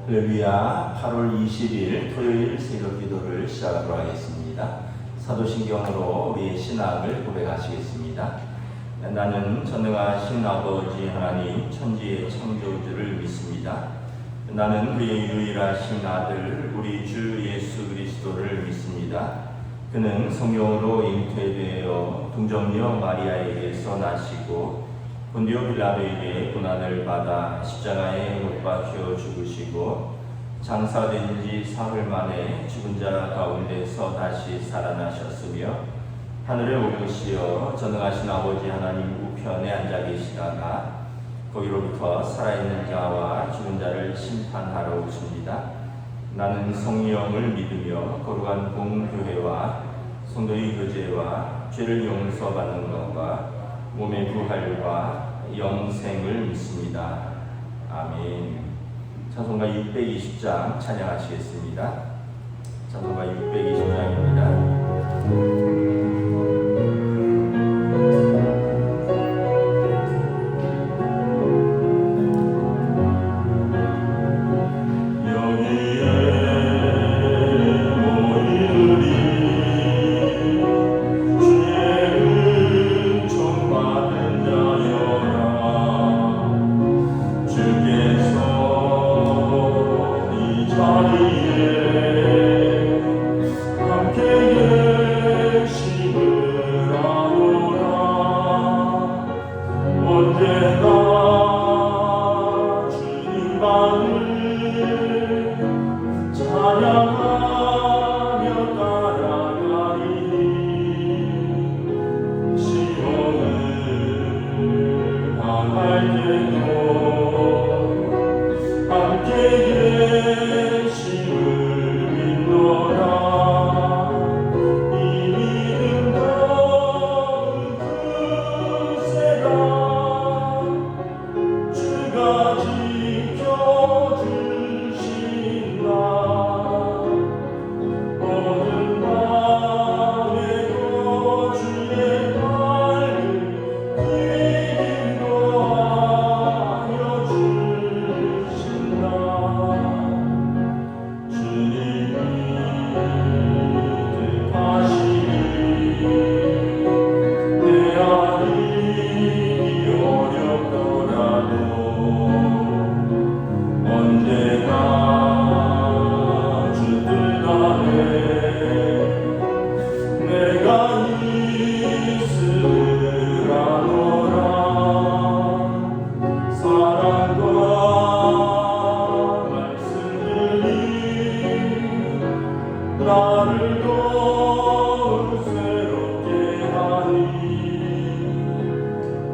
할렐루야. 8월 20일 토요일 새벽 기도를 시작하도록 하겠습니다. 사도신경으로 우리의 신앙을 고백하시겠습니다. 나는 전능하신 아버지 하나님 천지의 창조주를 믿습니다. 나는 그의 유일하신 아들 우리 주 예수 그리스도를 믿습니다. 그는 성령으로 잉태되어 동정녀 마리아에게서 나시고 본디오 빌라도에게 고난을 받아 십자가에 못 박혀 죽으시고 장사된 지 사흘 만에 죽은 자 가운데서 다시 살아나셨으며 하늘에 오르시어 전능하신 아버지 하나님 우편에 앉아 계시다가 거기로부터 살아있는 자와 죽은 자를 심판하러 오십니다. 나는 성령을 믿으며 거룩한 공교회와 성도의 교제와 죄를 용서받는 것과 몸의 부활과 영생을 믿습니다. 아멘. 찬송가 620장 찬양하시겠습니다. 찬송가 620장입니다.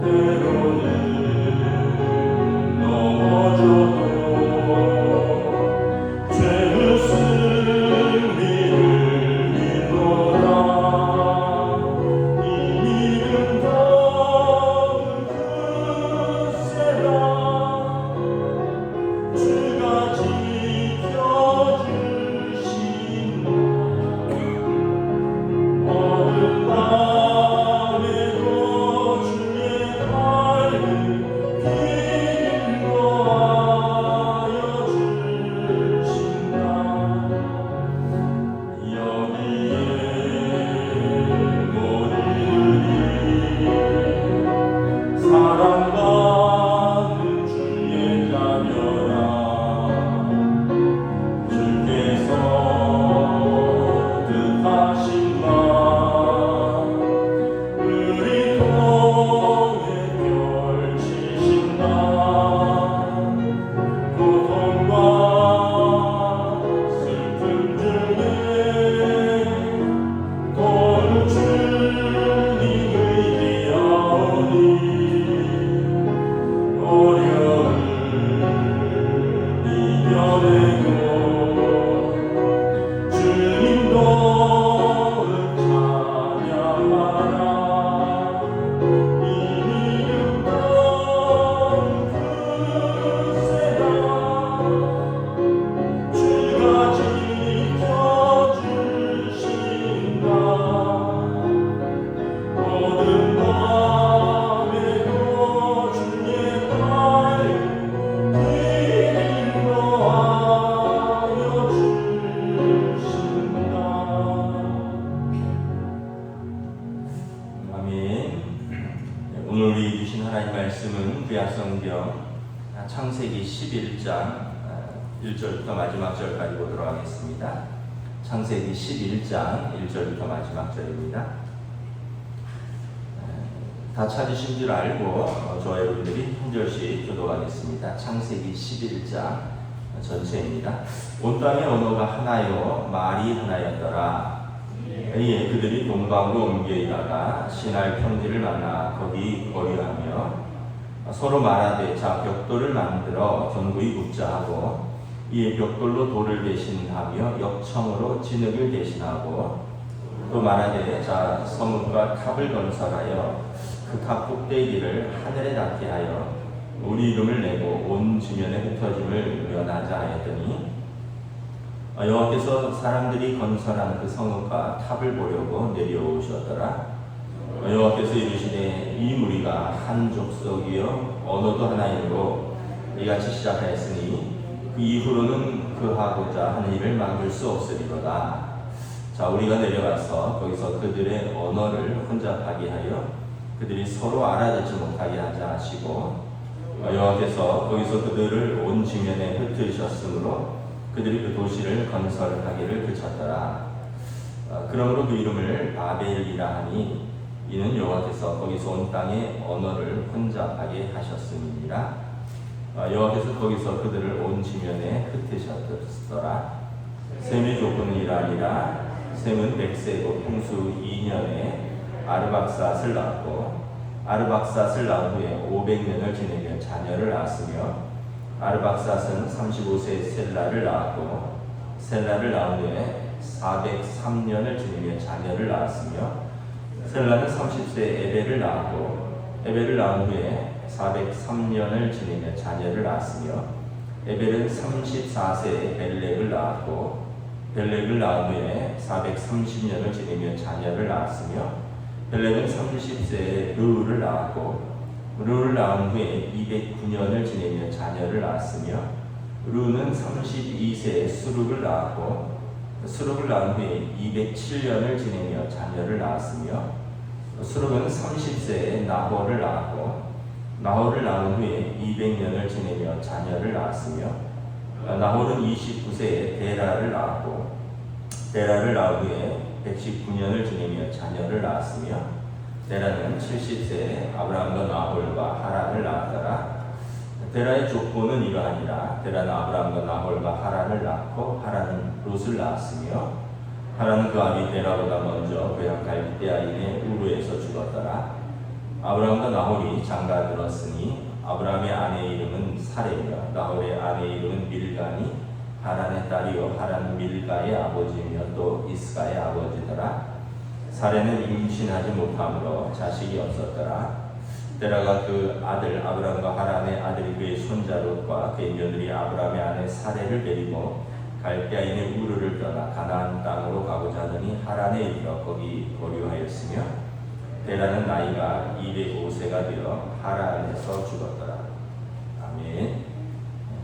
때로는 넘어져도 11장 1절부터 마지막 절까지 보도록 하겠습니다. 창세기 11장 1절부터 마지막 절입니다. 다 찾으신 줄 알고 저와 여러분들이 한 절씩 교독하겠습니다. 창세기 11장 전체입니다. 온 땅의 언어가 하나요 말이 하나였더라. 이에 그들이 동방으로 옮겨다가 시날 평지를 만나 거기 거류하며 서로 말하되 자 벽돌을 만들어 견고히 굽자 하고 이에 벽돌로 돌을 대신하며 역청으로 진흙을 대신하고 또 말하되 자 성읍과 탑을 건설하여 그 탑 꼭대기를 하늘에 닿게 하여 우리 이름을 내고 온 지면에 흩어짐을 면하자 하였더니 여호와께서 사람들이 건설한 그 성읍과 탑을 보려고 내려오셨더라. 여호와께서 이르시되 이 무리가 한 족속이요 언어도 하나이므로 이같이 시작하였으니 그 이후로는 그 하고자 하는 일을 막을 수 없으리로다. 자 우리가 내려가서 거기서 그들의 언어를 혼잡하게 하여 그들이 서로 알아듣지 못하게 하자 하시고 여호와께서 거기서 그들을 온 지면에 흩으셨으므로 그들이 그 도시를 건설하기를 그쳤더라. 그러므로 그 이름을 바벨이라 하니 이는 여호와께서 거기서 온 땅의 언어를 혼잡하게 하셨음이니라. 여호와께서 거기서 그들을 온 지면에 흩으셨더라. 셈의 조건은 이러하니라. 셈은 백세고 풍수 2년에 아르박삿을 낳았고 아르박삿을 낳은 후에 500년을 지내며 자녀를 낳았으며 아르박삿은 35세에 셀라를 낳았고 셀라를 낳은 후에 403년을 지내며 자녀를 낳았으며 셀라는 30세에 에벨을 낳았고 에벨을 낳은 후에 403년을 지내며 자녀를 낳았으며 에벨은 34세에 벨렉을 낳았고 벨렉을 낳은 후에 430년을 지내며 자녀를 낳았으며 벨렉은 30세에 르우를 낳았고 르우를 낳은 후에 209년을 지내며 자녀를 낳았으며 르우는 32세에 수룩을 낳았고 수룩을 낳은 후에 207년을 지내며 자녀를 낳았으며 수룩은 30세에 나홀을 낳았고 나홀을 낳은 후에 200년을 지내며 자녀를 낳았으며 나홀은 29세에 데라를 낳았고 데라를 낳은 후에 119년을 지내며 자녀를 낳았으며 데라는 70세에 아브라함과 나홀과 하란을 낳았더라. 데라의 족보는 이러하니라. 데라는 아브라함과 나홀과 하란을 낳고 하란은 롯을 낳았으며 하란은 그 아비 데라보다 먼저 고향 갈대아인의 우르에서 죽었더라. 아브라함과 나홀이 장가 들었으니 아브라함의 아내의 이름은 사레며 나홀의 아내의 이름은 밀가니 하란의 딸이요 하란은 밀가의 아버지이며 또 이스가의 아버지더라. 사레는 임신하지 못함으로 자식이 없었더라. 데라가 그 아들 아브라함과 하란의 아들이 그의 손자 롯과 그의 며느리 아브라함의 아내 사레를 데리고 갈대아인의 우르를 떠나 가나안 땅으로 가고자 하더니 하란에 이르러 거기 거류하였으며 데라는 나이가 205세가 되어 하란에서 죽었더라. 아멘.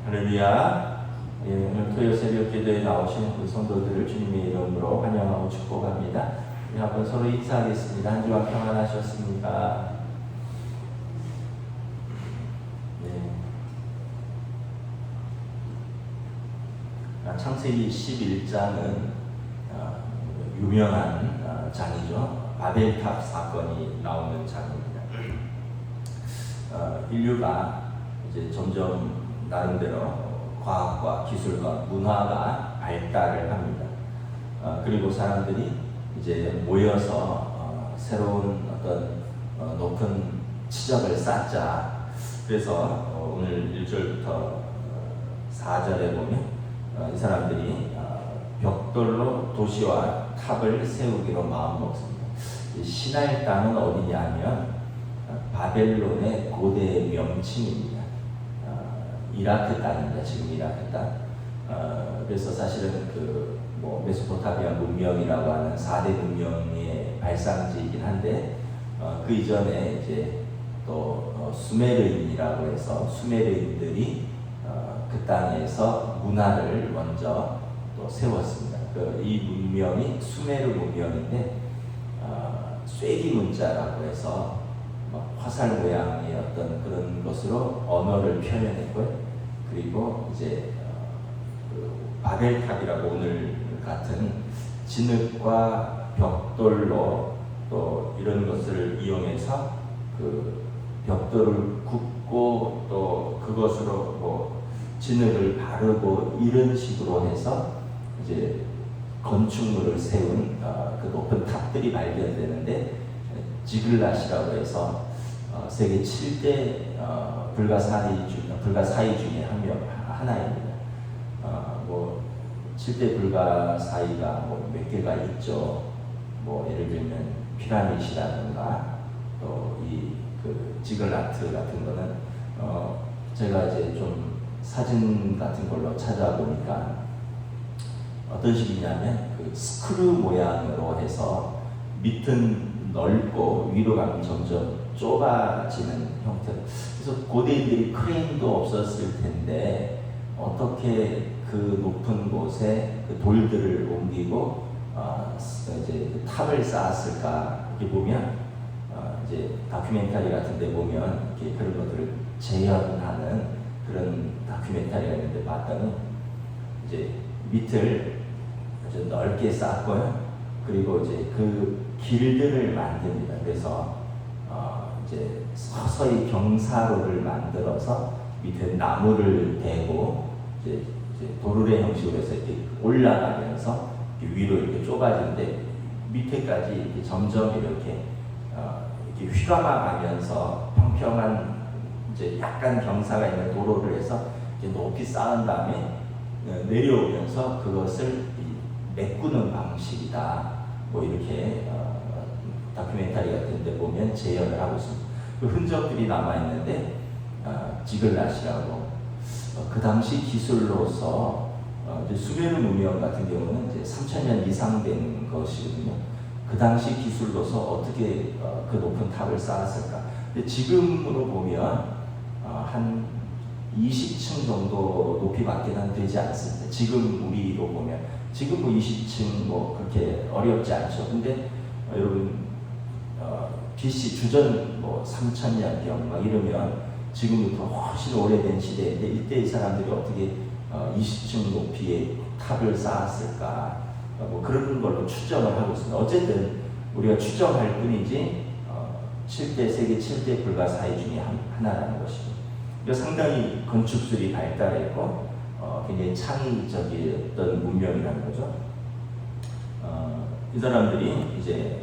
할렐루야. 오늘 토요 새벽 기도에 나오신 그 성도들을 주님의 이름으로 환영하고 축복합니다. 한번 서로 인사하겠습니다. 한 주간 평안하셨습니까? 창세기 11장은 유명한 장이죠. 바벨탑 사건이 나오는 장입니다. 인류가 이제 점점 나름대로 과학과 기술과 문화가 발달을 합니다. 그리고 사람들이 이제 모여서 새로운 어떤 높은 치적을 쌓자. 그래서 오늘 1절부터 4절에 보면 이 사람들이 벽돌로 도시와 탑을 세우기로 마음먹습니다. 시나이 땅은 어디냐 하면 바벨론의 고대 명칭입니다. 이라크 땅입니다. 지금 이라크 땅. 그래서 사실은 메소포타미아 문명이라고 하는 4대 문명의 발상지이긴 한데 그 이전에 이제 또 수메르인이라고 해서 수메르인들이 그 땅에서 문화를 먼저 또 세웠습니다. 이 문명이 수메르 문명인데 쇠기 문자라고 해서 화살 모양의 어떤 그런 것으로 언어를 표현했고요. 그리고 이제 그 바벨탑이라고 오늘 같은 진흙과 벽돌로 또 이런 것을 이용해서 그 벽돌을 굽고 또 그것으로 뭐 진흙을 바르고 이런 식으로 해서 이제 건축물을 세운 그 높은 탑들이 발견되는데 지글랏이라고 해서 세계 7대 불가사의 중에 하나입니다. 뭐 7대 불가사의가 뭐 몇 개가 있죠. 뭐 예를 들면 피라밋이라든가 또 이 그 지글라트 같은 거는 제가 이제 좀 사진 같은 걸로 찾아보니까 어떤 식이냐면 그 스크류 모양으로 해서 밑은 넓고 위로 가면 점점 좁아지는 형태. 그래서 고대인들이 크레인도 없었을 텐데 어떻게 그 높은 곳에 그 돌들을 옮기고 이제 그 탑을 쌓았을까 이렇게 보면 이제 다큐멘터리 같은데 보면 이렇게 그런 것들을 재현하는 그런 다큐멘터리가 있는데 봤더니 이제 밑을 아주 넓게 쌓고요. 그리고 이제 그 길들을 만듭니다. 그래서 이제 서서히 경사로를 만들어서 밑에 나무를 대고 이제 도르래 형식으로 해서 이렇게 올라가면서 이렇게 위로 이렇게 좁아지는데 밑에까지 이렇게 점점 이렇게 휘감아가면서 평평한 이제 약간 경사가 있는 도로를 해서 이제 높이 쌓은 다음에 내려오면서 그것을 메꾸는 방식이다. 뭐 이렇게 다큐멘터리 같은 데 보면 재현을 하고 있습니다. 그 흔적들이 남아있는데 지글랏이라고 그 당시 기술로서 이제 수메르 문명 같은 경우는 이제 3000년 이상 된 것이거든요. 그 당시 기술로서 어떻게 그 높은 탑을 쌓았을까? 근데 지금으로 보면 한 20층 정도 높이밖에는 되지 않습니다. 지금 우리로 보면 지금 뭐 20층 뭐 그렇게 어렵지 않죠. 근데 여러분 BC 주전 뭐 3000년경 막 이러면 지금부터 훨씬 오래된 시대인데 이때 이 사람들이 어떻게 20층 높이의 탑을 쌓았을까? 뭐 그런 걸로 추정을 하고 있습니다. 어쨌든 우리가 추정할 뿐이지 7대 세계 7대 불가사의 중에 하나라는 것이죠. 상당히 건축술이 발달했고 굉장히 창의적이었던 문명이라는 거죠. 이 사람들이 이제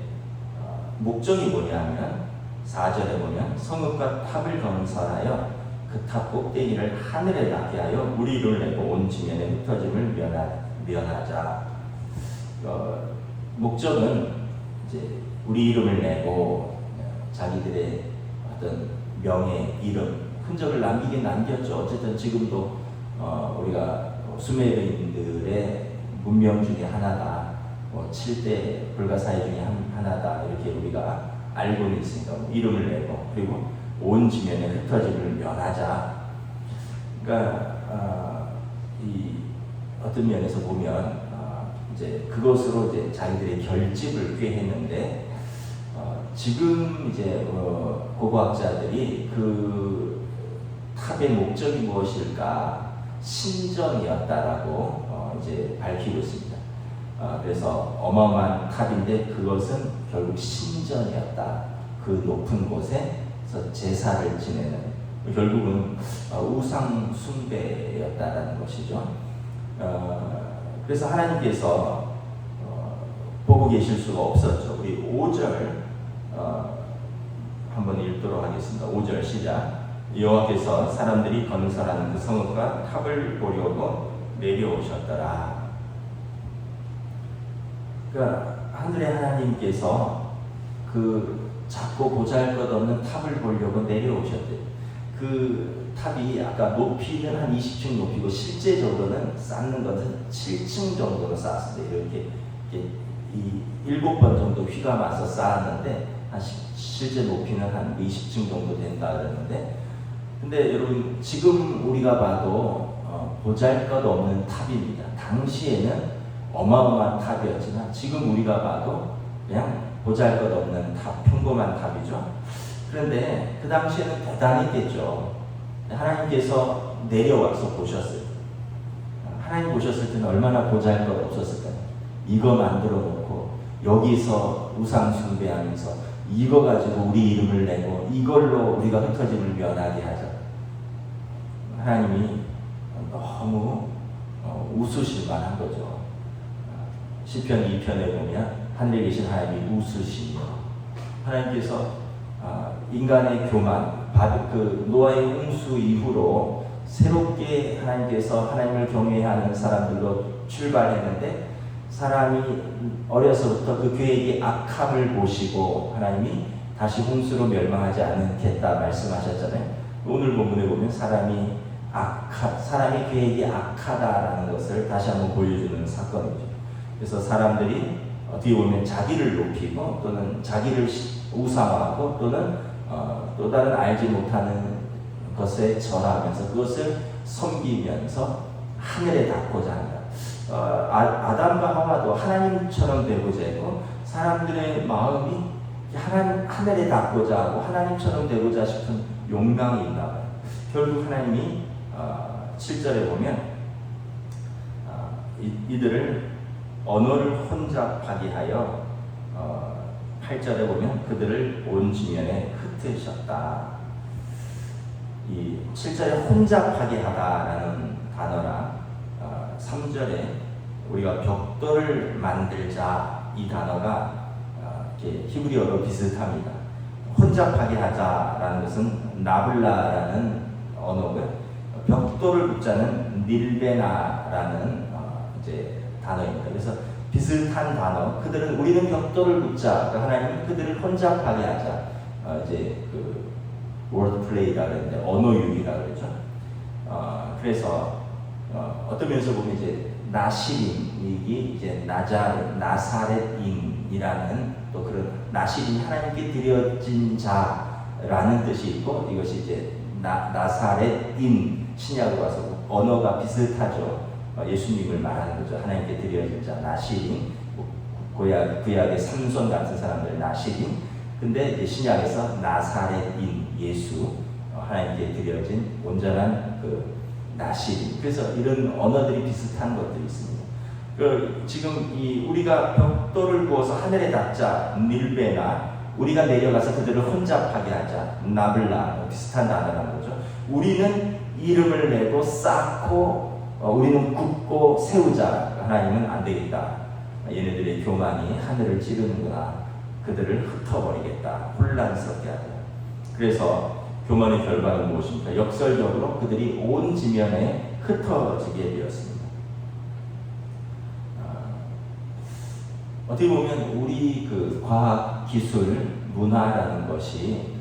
목적이 뭐냐면 4절에 보면 성읍과 탑을 건설하여 그 탑 꼭대기를 하늘에 닿게 하여 우리를 내고 온 지면에 흩어짐을 면하자. 목적은 이제 우리 이름을 내고 자기들의 어떤 명예, 이름, 흔적을 남기긴 남겼죠. 어쨌든 지금도 우리가 수메르인들의 문명 중에 하나다, 7대 불가사의 중에 하나다 이렇게 우리가 알고는 있으니까 이름을 내고 그리고 온 지면에 흩어짐을 면하자. 그러니까 이 어떤 면에서 보면 이제 그것으로 이제 자기들의 결집을 꾀했는데 지금 이제 고고학자들이 그 탑의 목적이 무엇일까 신전이었다라고 이제 밝히고 있습니다. 그래서 어마어마한 탑인데 그것은 결국 신전이었다. 그 높은 곳에서 제사를 지내는 결국은 우상 숭배였다라는 것이죠. 그래서 하나님께서 보고 계실 수가 없었죠. 우리 5절 한번 읽도록 하겠습니다. 5절 시작. 여호와께서 사람들이 건설하는 그 성읍과 탑을 보려고 내려오셨더라. 그러니까 하늘의 하나님께서 그 작고 보잘것없는 탑을 보려고 내려오셨대요. 그 탑이 아까 높이는 한 20층 높이고 실제적으로는 쌓는 것은 7층 정도로 쌓았습니다. 이렇게 이 7번 정도 휘감아서 쌓았는데 실제 높이는 한 20층 정도 된다 그러는데 근데 여러분 지금 우리가 봐도 보잘것없는 탑입니다. 당시에는 어마어마한 탑이었지만 지금 우리가 봐도 그냥 보잘것없는 탑, 평범한 탑이죠. 그런데 그 당시에는 대단했겠죠. 하나님께서 내려와서 보셨어요. 하나님 보셨을 때는 얼마나 보잘것 없었을까요? 이거 만들어 놓고 여기서 우상 숭배하면서 이거 가지고 우리 이름을 내고 이걸로 우리가 흩어짐을 면하게 하자. 하나님이 너무 웃으실 만한 거죠. 시편 2편에 보면 하늘에 계신 하나님이 웃으시며, 하나님께서 인간의 교만, 그 노아의 홍수 이후로 새롭게 하나님께서 하나님을 경외하는 사람들로 출발했는데, 사람이 어려서부터 그 계획이 악함을 보시고 하나님이 다시 홍수로 멸망하지 않겠다 말씀하셨잖아요. 오늘 본문에 보면 사람의 계획이 악하다라는 것을 다시 한번 보여주는 사건이죠. 그래서 사람들이 어떻게 보면 자기를 높이고 또는 자기를 우상화하고 또는 또 다른 알지 못하는 것에 절하면서 그것을 섬기면서 하늘에 닿고자 한다. 아담과 하와도 하나님처럼 되고자 했고, 사람들의 마음이 하늘에 닿고자 하고 하나님처럼 되고자 싶은 욕망이 있나 봐요. 결국 하나님이 7절에 보면 이들을 언어를 혼잡하게 하여 8절에 보면 그들을 온 지면에 흩으셨다. 이 7절에 혼잡하게 하다라는 단어랑 3절에 우리가 벽돌을 만들자 이 단어가 이렇게 히브리어로 비슷합니다. 혼잡하게 하자라는 것은 나블라라는 언어고요. 벽돌을 붙자는 닐베나라는 이제 단어입니다. 그래서 비슷한 단어. 우리는 벽돌을 붙자. 그러니까 하나님은 그들을 혼잡하게 하자. 이제 그 워드플레이라 그러는데 언어유희라 그러죠. 그래서 어떤 면에서 보면 이제 나시림이 이제 나사렛인이라는 또 그런 나시림이 하나님께 드려진 자라는 뜻이 있고, 이것이 이제 나사렛인 신약으로 와서 언어가 비슷하죠. 예수님을 말하는 거죠. 하나님께 드려진 자 나시림, 구약의 삼손 같은 사람들 나시림. 근데 이제 신약에서 나사렛인 예수, 하나님께 드려진 온전한 그 나시림. 그래서 이런 언어들이 비슷한 것들이 있습니다. 지금 우리가 벽돌을 부어서 하늘에 닿자 닐베나, 우리가 내려가서 그들을 혼잡하게 하자 나블라, 비슷한 단어라는 거죠. 우리는 이름을 내고 쌓고 우리는 굽고 세우자. 하나님은 안 되겠다. 얘네들의 교만이 하늘을 찌르는구나. 그들을 흩어버리겠다. 혼란스럽게 하자. 그래서 교만의 결과는 무엇입니까? 역설적으로 그들이 온 지면에 흩어지게 되었습니다. 어떻게 보면 우리 그 과학, 기술, 문화라는 것이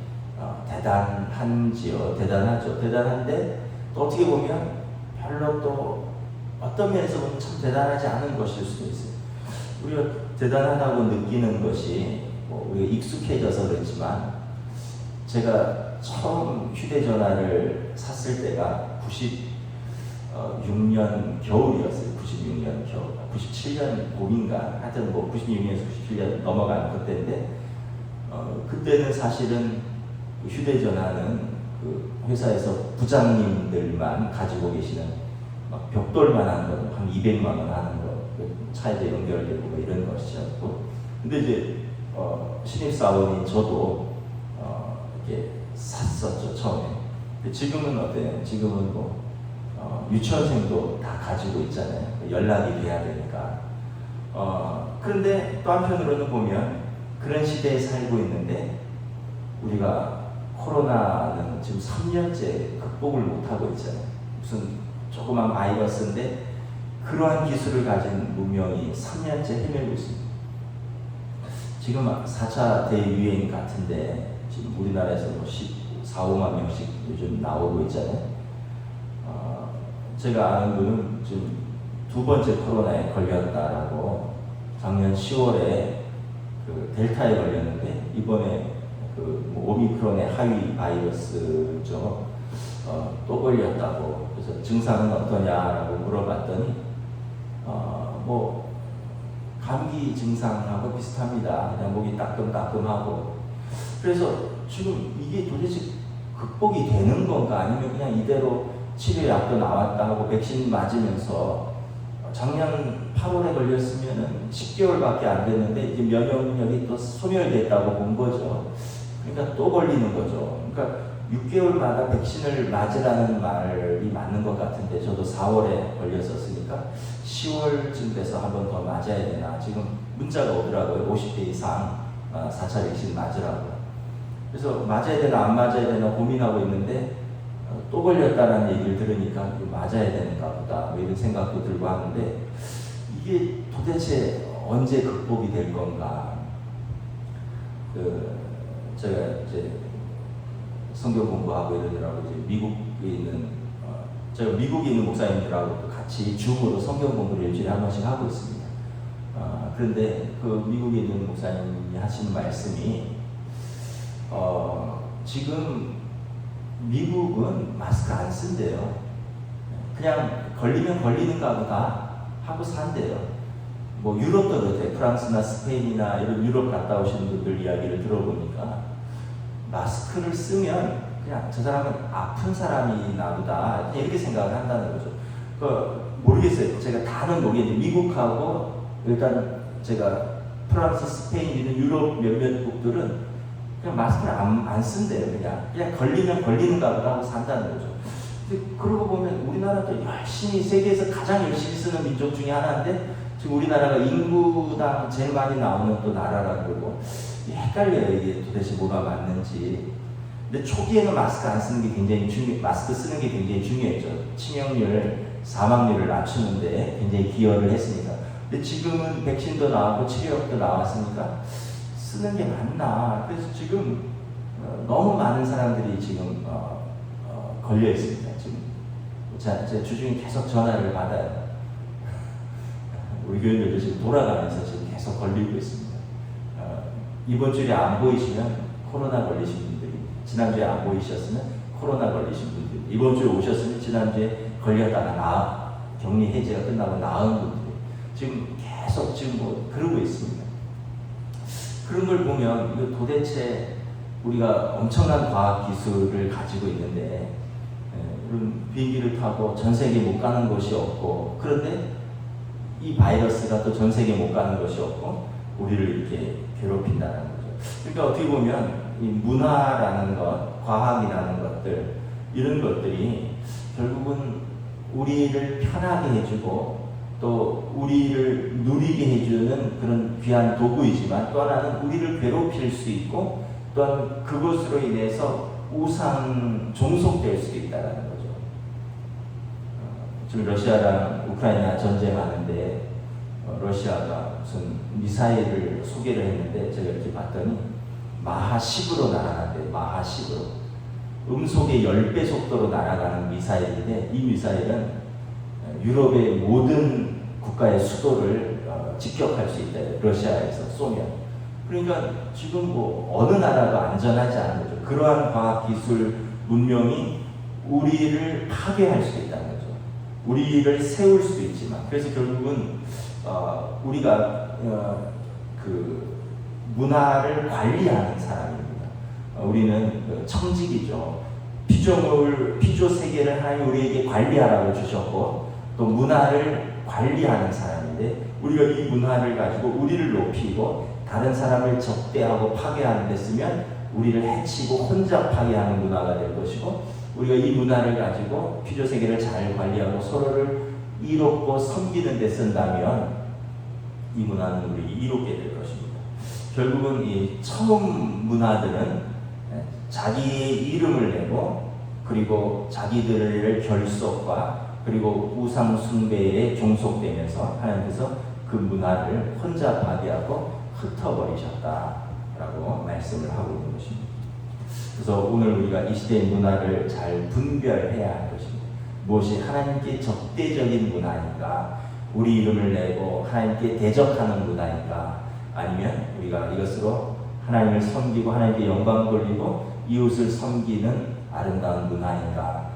대단하죠. 대단한데 또 어떻게 보면 별로 또 어떤 면에서 보면 참 대단하지 않은 것일 수도 있어요. 우리가 대단하다고 느끼는 것이 우리가 익숙해져서 그렇지만, 제가 처음 휴대전화를 샀을 때가 96년 겨울이었어요. 96년 겨울, 97년 봄인가, 하여튼 96년에서 97년 넘어가는 그때인데, 그때는 사실은 휴대전화는 그 회사에서 부장님들만 가지고 계시는 막 벽돌만한 거, 한 200만 원 하는 거, 차에도 연결되고 이런 것이었고, 근데 이제 신입사원인 저도 이렇게 샀었죠, 처음에. 근데 지금은 어때요? 지금은 유치원생도 다 가지고 있잖아요. 연락이 돼야 되니까. 그런데 또 한편으로는 보면 그런 시대에 살고 있는데, 우리가 코로나는 지금 3년째 극복을 못하고 있잖아요. 무슨 조그만 바이러스인데 그러한 기술을 가진 문명이 3년째 헤매고 있습니다. 지금 4차 대유행 같은데 지금 우리나라에서 14, 5만 명씩 요즘 나오고 있잖아요. 제가 아는 분은 지금 2번째 코로나에 걸렸다라고, 작년 10월에 그 델타에 걸렸는데 이번에 그 오미크론의 하위 바이러스죠. 또 걸렸다고. 그래서 증상은 어떠냐라고 물어봤더니 감기 증상하고 비슷합니다. 그냥 목이 따끔따끔하고. 그래서 지금 이게 도대체 극복이 되는 건가, 아니면 그냥 이대로 치료약도 나왔다 하고 백신 맞으면서 작년 8월에 걸렸으면은 10개월밖에 안 됐는데 이제 면역력이 또 소멸됐다고 본 거죠. 그러니까 또 걸리는 거죠. 그러니까 6개월마다 백신을 맞으라는 말이 맞는 것 같은데 저도 4월에 걸렸었으니까 10월쯤 돼서 한 번 더 맞아야 되나 지금 문자가 오더라고요. 50대 이상 4차 백신 맞으라고. 그래서 맞아야 되나 안 맞아야 되나 고민하고 있는데 또 걸렸다는 얘기를 들으니까 맞아야 되는가 보다 뭐 이런 생각도 들고 하는데 이게 도대체 언제 극복이 될 건가. 제가 이제 성경 공부하고 이러느라고 이제 미국에 있는 제가 미국에 있는 목사님들하고 같이 줌으로 성경 공부를 일주일에 한 번씩 하고 있습니다. 그런데 그 미국에 있는 목사님이 하시는 말씀이 지금 미국은 마스크 안 쓴대요. 그냥 걸리면 걸리는가 보다 하고 산대요. 뭐 유럽도 그렇대. 프랑스나 스페인이나 이런 유럽 갔다 오시는 분들 이야기를 들어보니까 마스크를 쓰면 그냥 저 사람은 아픈 사람이나 보다 이렇게 생각을 한다는 거죠. 모르겠어요. 제가 다는 모르겠는데 미국하고 일단 제가 프랑스, 스페인 이런 유럽 몇몇 국들은 그냥 마스크를 안 쓴대요. 그냥 걸리면 걸리는가 보다 하고 산다는 거죠. 근데 그러고 보면 우리나라도 열심히 세계에서 가장 열심히 쓰는 민족 중에 하나인데 지금 우리나라가 인구당 제일 많이 나오는 또 나라라 그러고 헷갈려요. 이게 도대체 뭐가 맞는지. 근데 초기에는 마스크 안 쓰는 게 굉장히 마스크 쓰는 게 굉장히 중요했죠. 치명률, 사망률을 낮추는데 굉장히 기여를 했으니까. 근데 지금은 백신도 나왔고 치료약도 나왔으니까 쓰는 게 맞나. 그래서 지금 너무 많은 사람들이 지금 걸려 있습니다. 지금 제 주중에 계속 전화를 받아요. 우리 교인들도 지금 돌아가면서 지금 계속 걸리고 있습니다. 이번 주에 안 보이시면 코로나 걸리신 분들이, 지난주에 안 보이셨으면 코로나 걸리신 분들, 이번 주에 오셨으면 지난주에 걸렸다가 격리 해제가 끝나고 나은 분들이 지금 계속 지금 뭐 그러고 있습니다. 그런 걸 보면 이거 도대체 우리가 엄청난 과학 기술을 가지고 있는데 이런 비행기를 타고 전 세계 못 가는 곳이 없고, 그런데 이 바이러스가 또 전 세계 못 가는 것이 없고 우리를 이렇게 괴롭힌다는 거죠. 그러니까 어떻게 보면 이 문화라는 것, 과학이라는 것들, 이런 것들이 결국은 우리를 편하게 해주고 또 우리를 누리게 해주는 그런 귀한 도구이지만 또 하나는 우리를 괴롭힐 수 있고 또한 그것으로 인해서 우상 종속될 수도 있다는 거죠. 지금 러시아랑 우크라이나 전쟁하는데 러시아가 무슨 미사일을 소개를 했는데 제가 이렇게 봤더니 마하 10으로 날아간대. 마하 10으로 음속의 10배 속도로 날아가는 미사일인데 이 미사일은 유럽의 모든 국가의 수도를 직격할 수 있다. 러시아에서 쏘면. 그러니까 지금 뭐 어느 나라도 안전하지 않은 거죠. 그러한 과학기술 문명이 우리를 파괴할 수 있다는 거죠. 우리를 세울 수도 있지만, 그래서 결국은 우리가 그 문화를 관리하는 사람입니다. 우리는 청직이죠. 피조 세계를 하나님 우리에게 관리하라고 주셨고 또 문화를 관리하는 사람인데 우리가 이 문화를 가지고 우리를 높이고 다른 사람을 적대하고 파괴하는 데 쓰면 우리를 해치고 혼자 파괴하는 문화가 될 것이고, 우리가 이 문화를 가지고 피조 세계를 잘 관리하고 서로를 이롭고 섬기는 데 쓴다면 이 문화는 우리 이롭게 될 것입니다. 결국은 이 처음 문화들은 자기의 이름을 내고 그리고 자기들의 결속과 그리고 우상 숭배에 종속되면서 하나님께서 그 문화를 혼자 파괴하고 흩어버리셨다라고 말씀을 하고 있는 것입니다. 그래서 오늘 우리가 이 시대의 문화를 잘 분별해야 할 것입니다. 무엇이 하나님께 적대적인 문화인가, 우리 이름을 내고 하나님께 대적하는 문화인가, 아니면 우리가 이것으로 하나님을 섬기고 하나님께 영광 돌리고 이웃을 섬기는 아름다운 문화인가.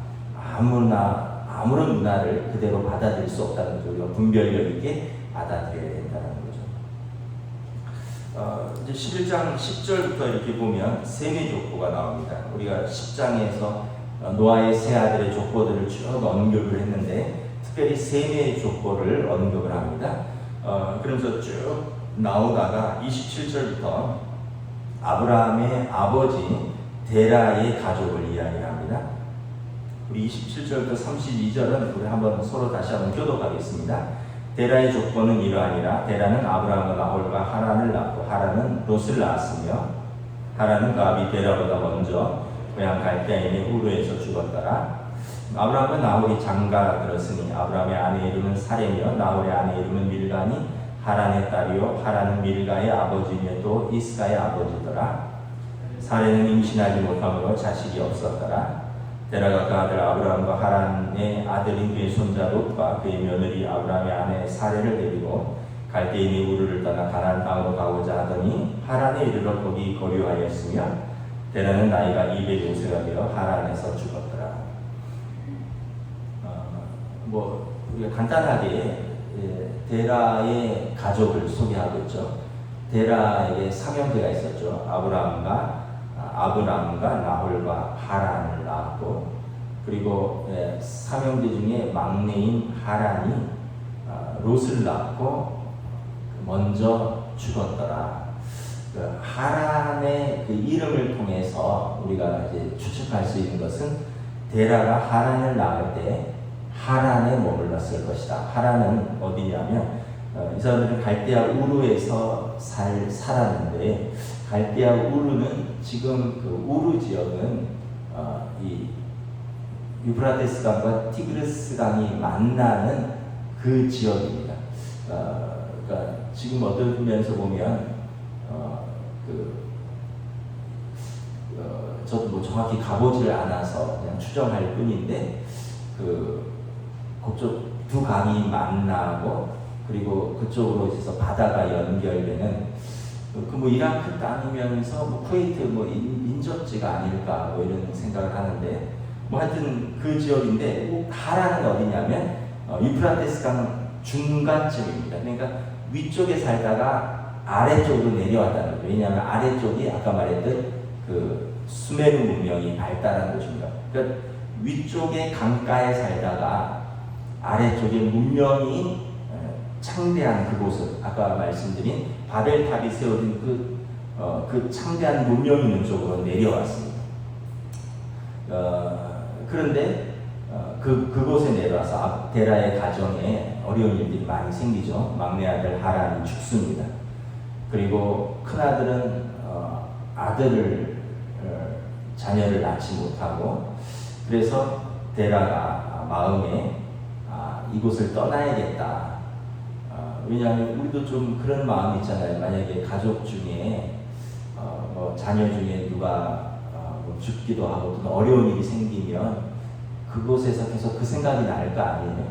아무런 문화를 그대로 받아들일 수 없다는 거죠. 우리가 분별력 있게 받아들여야 된다는 거죠. 이제 11장 10절부터 이렇게 보면 세뇌 족보가 나옵니다. 우리가 10장에서 노아의 세 아들의 족보들을 쭉 언급을 했는데 특별히 세 명의 족보를 언급을 합니다. 그러면서 쭉 나오다가 27절부터 아브라함의 아버지 데라의 가족을 이야기합니다. 우리 27절부터 32절은 우리 한번 서로 다시 한번 교독하겠습니다. 데라의 족보는 이러하니라. 데라는 아브라함과 나홀과 하란을 낳고 하란은 롯을 낳았으며 하란은 그 아비 데라보다 먼저 고향 갈대아인의 우르에서 죽었더라. 아브라함과 나홀이 장가가 들었으니 아브라함의 아내 이름은 사레며 나홀의 아내 이름은 밀가니 하란의 딸이요 하란은 밀가의 아버지며 또 이스가의 아버지더라. 사레는 임신하지 못함으로 자식이 없었더라. 데라가 그 아들 아브라함과 하란의 아들인 그의 손자 롯과 그의 며느리 아브라함의 아내 사레를 데리고 갈대인의 우르를 떠나 가나안 땅으로 가고자 하더니 하란에 이르러 거기 거류하였으며 데라는 나이가 205세가 되어 하란에서 죽었더라. 우리가 간단하게 데라의 가족을 소개하고 있죠. 데라에게 사명제가 있었죠. 아브람과 나홀과 하란을 낳았고, 그리고 사명제 중에 막내인 하란이 롯을 낳고 먼저 죽었더라. 하란의 그 이름을 통해서 우리가 이제 추측할 수 있는 것은 데라가 하란을 낳을 때 하란에 머물렀을 것이다. 하란은 어디냐면 이 사람들은 갈대아 우르에서 살았는데 갈대아 우르는 지금 그 우르 지역은 이 유프라테스 강과 티그리스 강이 만나는 그 지역입니다. 그러니까 지금 어떤 면에서 보면 저도 뭐 정확히 가보질 않아서 그냥 추정할 뿐인데 그쪽 두 강이 만나고 그리고 그쪽으로 있어서 바다가 연결되는 뭐 이라크 땅이면서 뭐 쿠웨이트 뭐 인접지가 아닐까 뭐 이런 생각을 하는데 뭐 하여튼 그 지역인데 하란은 어디냐면 유프라테스 강 중간쯤입니다. 그러니까 위쪽에 살다가 아래쪽으로 내려왔다는 거죠. 왜냐하면 아래쪽이 아까 말했던 그 수메르 문명이 발달한 곳입니다. 그러니까 위쪽에 강가에 살다가 아래쪽에 문명이 창대한 그곳을 아까 말씀드린 바벨탑이 세워진 그 창대한 문명이 있는 쪽으로 내려왔습니다. 그런데 그곳에 내려와서 데라의 가정에 어려운 일들이 많이 생기죠. 막내 아들 하란이 죽습니다. 그리고 큰 아들은 자녀를 낳지 못하고 그래서 데라가 마음에 이곳을 떠나야겠다. 왜냐하면 우리도 좀 그런 마음이 있잖아요. 만약에 가족 중에 뭐 자녀 중에 누가 뭐 죽기도 하고 또 어려운 일이 생기면 그곳에서 계속 그 생각이 날 거 아니에요.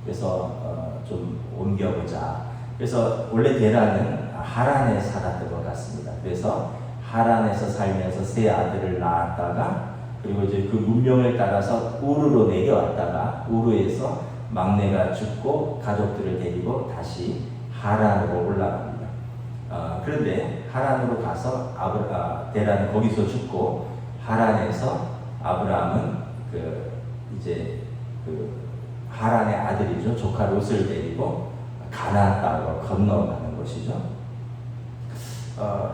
그래서 좀 옮겨보자. 그래서 원래 데라는 하란에 살았던 것 같습니다. 그래서 하란에서 살면서 세 아들을 낳았다가 그리고 이제 그 문명을 따라서 우르로 내려왔다가 우르에서 막내가 죽고 가족들을 데리고 다시 하란으로 올라갑니다. 그런데 하란으로 가서 데라는 거기서 죽고 하란에서 아브라함은 이제 하란의 아들이죠. 조카 롯을 데리고 가나안 땅으로 건너가는 것이죠.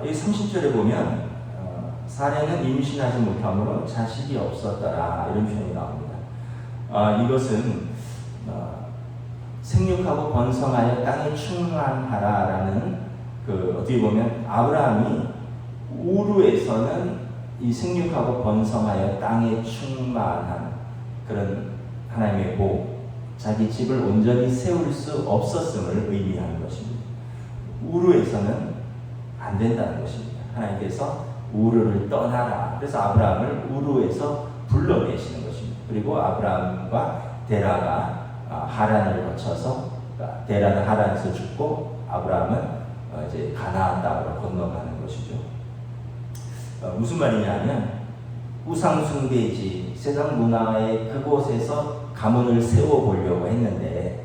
이 30절에 보면 사레는 임신하지 못함으로 자식이 없었더라 이런 표현이 나옵니다. 이것은 생육하고 번성하여 땅에 충만하라라는 어떻게 보면 아브라함이 우르에서는 이 생육하고 번성하여 땅에 충만한 그런 하나님의 복, 자기 집을 온전히 세울 수 없었음을 의미하는 것입니다. 우르에서는 안 된다는 것입니다. 하나님께서 우르를 떠나라. 그래서 아브라함을 우르에서 불러내시는 것입니다. 그리고 아브라함과 데라가 하란을 거쳐서 데라는 하란에서 죽고 아브라함은 이제 가나안 땅으로 건너가는 것이죠. 무슨 말이냐면 우상 숭배지 세상 문화의 그곳에서 가문을 세워보려고 했는데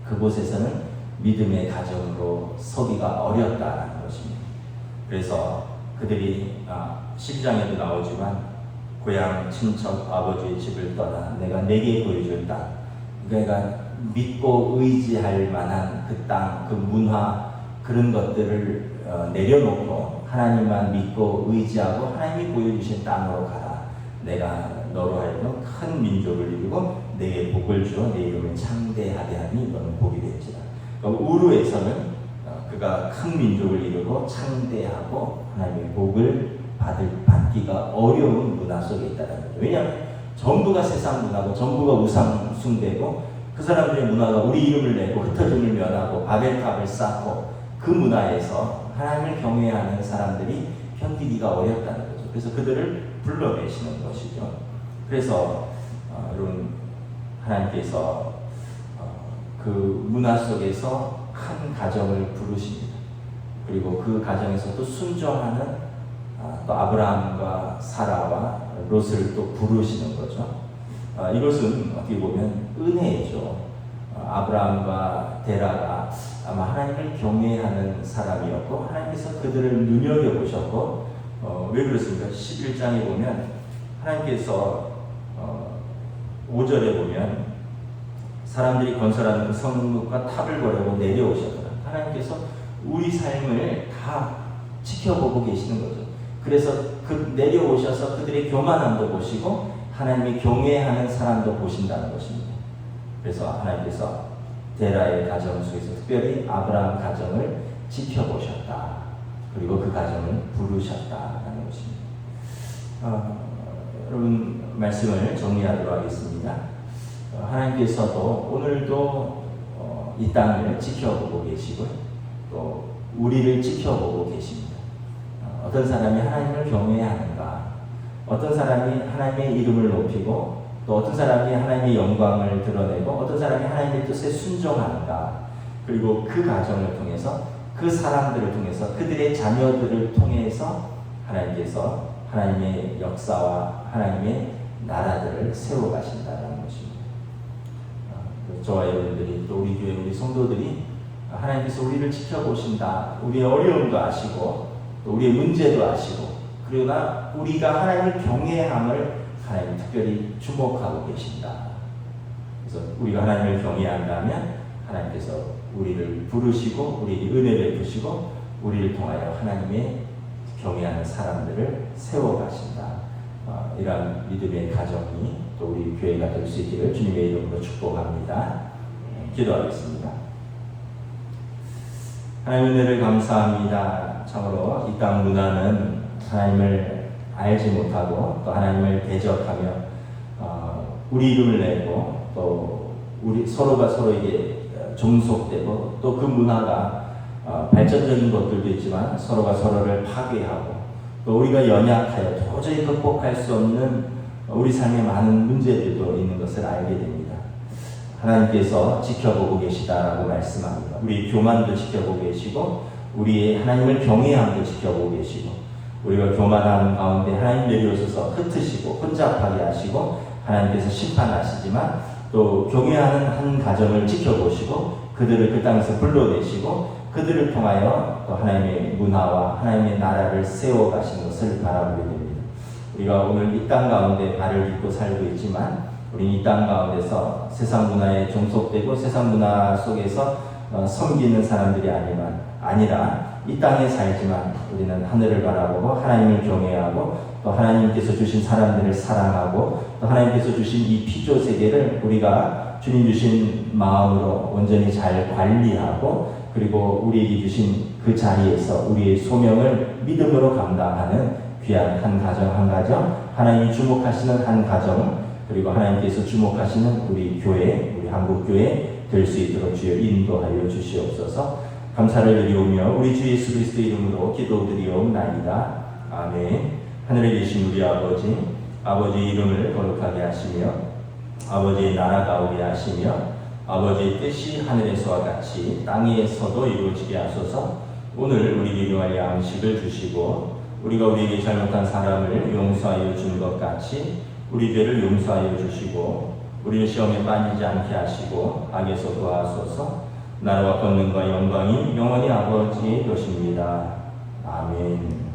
그곳에서는 믿음의 가정으로 서기가 어렵다는 것입니다. 그래서 그들이 12장에도 나오지만 고향 친척 아버지의 집을 떠나 내가 내게 보여줄 땅, 내가 믿고 의지할 만한 그 땅, 그 문화, 그런 것들을 내려놓고 하나님만 믿고 의지하고 하나님이 보여주신 땅으로 가라. 내가 너로 하여금 큰 민족을 이루고 내게 복을 주어 내 이름을 창대하게 하니 너는 복이 될지라. 우루에서는 그가 큰 민족을 이루고 창대하고 하나님의 복을 받기가 어려운 문화 속에 있다는 거죠. 왜냐하면 전부가 세상 문화고 전부가 우상 숭배고 그 사람들의 문화가 우리 이름을 내고 흩어짐을 면하고 바벨탑을 쌓고 그 문화에서 하나님을 경외하는 사람들이 견디기가 어렵다는 거죠. 그래서 그들을 불러내시는 것이죠. 그래서 여러분, 하나님께서 그 문화 속에서 한 가정을 부르십니다. 그리고 그 가정에서 또 순종하는 또 아브라함과 사라와 롯을 또 부르시는 거죠. 이것은 어떻게 보면 은혜죠. 아브라함과 데라가 아마 하나님을 경외하는 사람이었고 하나님께서 그들을 눈여겨보셨고 왜 그렇습니까? 11장에 보면 하나님께서 5절에 보면 사람들이 건설하는 그 성읍과 탑을 버리고 내려오셨더라. 하나님께서 우리 삶을 다 지켜보고 계시는 거죠. 그래서 그 내려오셔서 그들의 교만함도 보시고 하나님이 경외하는 사람도 보신다는 것입니다. 그래서 하나님께서 데라의 가정 속에서 특별히 아브라함 가정을 지켜보셨다. 그리고 그 가정을 부르셨다라는 것입니다. 여러분, 말씀을 정리하도록 하겠습니다. 하나님께서도 오늘도 이 땅을 지켜보고 계시고 또 우리를 지켜보고 계십니다. 어떤 사람이 하나님을 경외하는가, 어떤 사람이 하나님의 이름을 높이고 또 어떤 사람이 하나님의 영광을 드러내고 어떤 사람이 하나님의 뜻에 순종하는가, 그리고 그 가정을 통해서 그 사람들을 통해서 그들의 자녀들을 통해서 하나님께서 하나님의 역사와 하나님의 나라들을 세워가신다는 것입니다. 저와 여러분들이 또 우리 교회 우리 성도들이 하나님께서 우리를 지켜보신다, 우리의 어려움도 아시고 또 우리의 문제도 아시고 그러나 우리가 하나님을 경외함을 하나님 특별히 주목하고 계신다. 그래서 우리가 하나님을 경외한다면 하나님께서 우리를 부르시고 우리에게 은혜 베푸시고 우리를 통하여 하나님의 경외하는 사람들을 세워가신다. 이러한 믿음의 가정이 또 우리 교회가 될 수 있기를 주님의 이름으로 축복합니다. 기도하겠습니다. 하나님 은혜를 감사합니다. 참으로 이 땅 문화는 하나님을 알지 못하고 또 하나님을 대적하며 우리 이름을 내고 또 우리 서로가 서로에게 종속되고 또 그 문화가 발전적인 것들도 있지만 서로가 서로를 파괴하고 또 우리가 연약하여 도저히 극복할 수 없는 우리 삶에 많은 문제들도 있는 것을 알게 됩니다. 하나님께서 지켜보고 계시다라고 말씀합니다. 우리 교만도 지켜보고 계시고 우리의 하나님을 경외함도 지켜보고 계시고 우리가 교만하는 가운데 하나님 내려오셔서 흩으시고 혼잡하게 하시고 하나님께서 심판하시지만 또 경외하는 한 가정을 지켜보시고 그들을 그 땅에서 불러내시고 그들을 통하여 또 하나님의 문화와 하나님의 나라를 세워가신 것을 바라보게 됩니다. 우리가 오늘 이 땅 가운데 발을 딛고 살고 있지만 우리는 이 땅 가운데서 세상 문화에 종속되고 세상 문화 속에서 섬기는 사람들이 아니라 이 땅에 살지만 우리는 하늘을 바라보고 하나님을 경외하고 또 하나님께서 주신 사람들을 사랑하고 또 하나님께서 주신 이 피조 세계를 우리가 주님 주신 마음으로 온전히 잘 관리하고 그리고 우리에게 주신 그 자리에서 우리의 소명을 믿음으로 감당하는 귀한 한 가정 한 가정, 하나님이 주목하시는 한 가정, 그리고 하나님께서 주목하시는 우리 교회, 우리 한국교회 될 수 있도록 주여 인도하여 주시옵소서. 감사를 드리오며 우리 주 예수 그리스도 이름으로 기도드리옵나이다. 아멘. 하늘에 계신 우리 아버지 이름을 거룩하게 하시며 아버지의 나라가 오게 하시며 아버지의 뜻이 하늘에서와 같이 땅에서도 이루어지게 하소서. 오늘 우리에게 일용할 양식을 주시고 우리가 우리에게 잘못한 사람을 용서하여 준 것 같이 우리 죄를 용서하여 주시고 우리를 시험에 빠지지 않게 하시고 악에서 구하소서. 나라와 권능과 영광이 영원히 아버지의 것입니다. 아멘.